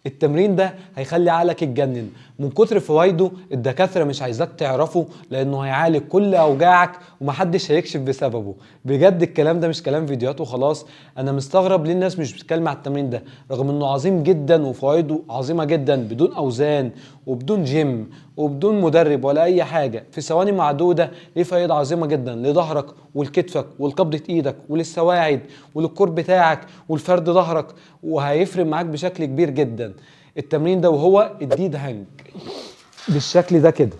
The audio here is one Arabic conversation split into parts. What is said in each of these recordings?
التمرين ده هيخلي عقلك يتجنن من كتر فوائده. الدكاترة مش عايزاك تعرفه لانه هيعالج كل اوجاعك ومحدش هيكشف بسببه. بجد الكلام ده مش كلام فيديوهات وخلاص. انا مستغرب ليه الناس مش بتتكلم على التمرين ده رغم انه عظيم جدا وفوائده عظيمة جدا، بدون اوزان وبدون جيم وبدون مدرب ولا اي حاجة، في ثواني معدودة ليه فائدة عظيمة جدا لظهرك ولكتفك ولقبضة ايدك وللسواعد وللكور بتاعك ولفرد ظهرك، وهيفرق معاك بشكل كبير جدا. التمرين ده وهو الديد هانج بالشكل ده كده،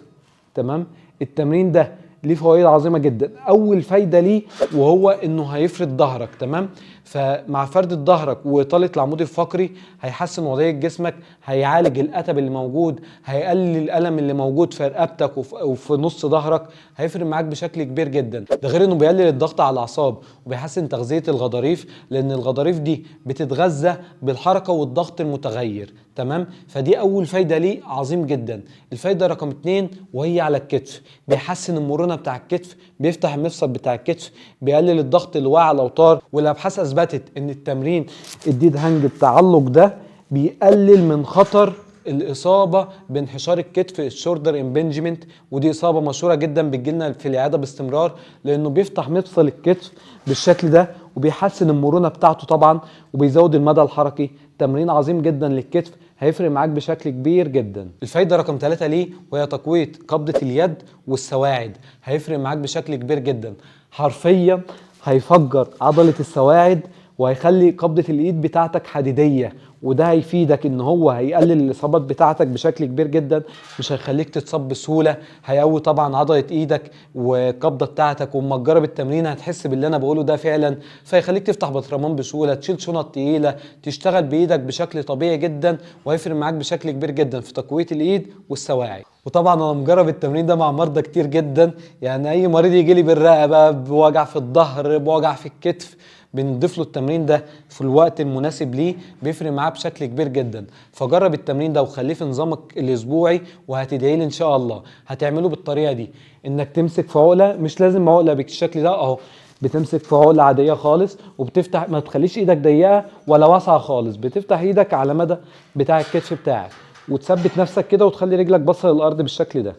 تمام. التمرين ده ليه فوائد عظيمه جدا. اول فايده ليه وهو انه هيفرد ظهرك، تمام. فمع فرد ظهرك واطاله العمود الفقري هيحسن وضعيه جسمك، هيعالج الاتب اللي موجود، هيقلل الالم اللي موجود في رقبتك وفي نص ظهرك، هيفرق معاك بشكل كبير جدا. ده غير انه بيقلل الضغط على الاعصاب وبيحسن تغذيه الغضاريف، لان الغضاريف دي بتتغذى بالحركه والضغط المتغير، تمام. فدي اول فايده ليه عظيم جدا. الفايده رقم 2 وهي على الكتف، بيحسن المرونه بتاع الكتف، بيفتح المفصل بتاع الكتف، بيقلل الضغط اللي واقع على الاوتار. والابحاث اثبتت ان التمرين الديد هانج التعلق ده بيقلل من خطر الاصابه بانحشار الكتف، الشولدر امبنجمنت، ودي اصابه مشهوره جدا بتجيلنا في العياده باستمرار، لانه بيفتح مفصل الكتف بالشكل ده وبيحسن المرونه بتاعته طبعا وبيزود المدى الحركي. تمرين عظيم جدا للكتف، هيفرق معاك بشكل كبير جدا. الفايده رقم 3 ليه وهي تقويه قبضه اليد والسواعد، هيفرق معاك بشكل كبير جدا. حرفيا هيفجر عضله السواعد وهيخلي قبضه الايد بتاعتك حديديه، وده هيفيدك ان هو هيقلل الاصابات بتاعتك بشكل كبير جدا، مش هيخليك تتصاب بسهوله. هيقوي طبعا عضله ايدك والقبضه بتاعتك، وأما تجرب التمرين هتحس باللي انا بقوله ده فعلا. فيخليك تفتح بطرمان بسهوله، تشيل شنط تقيله، تشتغل بايدك بشكل طبيعي جدا، وهيفرق معاك بشكل كبير جدا في تقويه الايد والسواعد. وطبعا انا مجرب التمرين ده مع مرضى كتير جدا، يعني اي مريض يجي لي بالرقبه، بوجع في الظهر، بوجع في الكتف، بنضيف له التمرين ده في الوقت المناسب ليه، بيفرق معاه بشكل كبير جدا. فجرب التمرين ده وخليه في نظامك الاسبوعي وهتدعي لي ان شاء الله. هتعمله بالطريقه دي، انك تمسك في عقله، مش لازم عقله بالشكل ده اهو، بتمسك في عقله عاديه خالص وبتفتح، ما تخليش ايدك ضيقه ولا واسعه خالص، بتفتح ايدك على مدى بتاع الكتف بتاعك، وتثبت نفسك كده وتخلي رجلك باصه للارض بالشكل ده،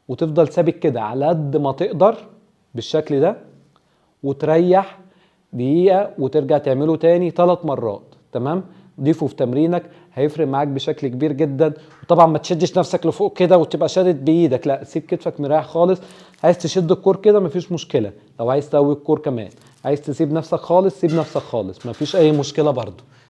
وتفضل ثابت كده على قد ما تقدر بالشكل ده، وتريح دقيقة وترجع تعمله تاني 3 مرات، تمام. ضيفه في تمرينك، هيفرق معاك بشكل كبير جدا. وطبعا ما تشدش نفسك لفوق كده وتبقى شادد بايدك، لا، سيب كتفك مريح خالص. عايز تشد الكور كده مفيش مشكلة، لو عايز تقوي الكور كمان، عايز تسيب نفسك خالص سيب نفسك خالص، مفيش اي مشكلة برضو.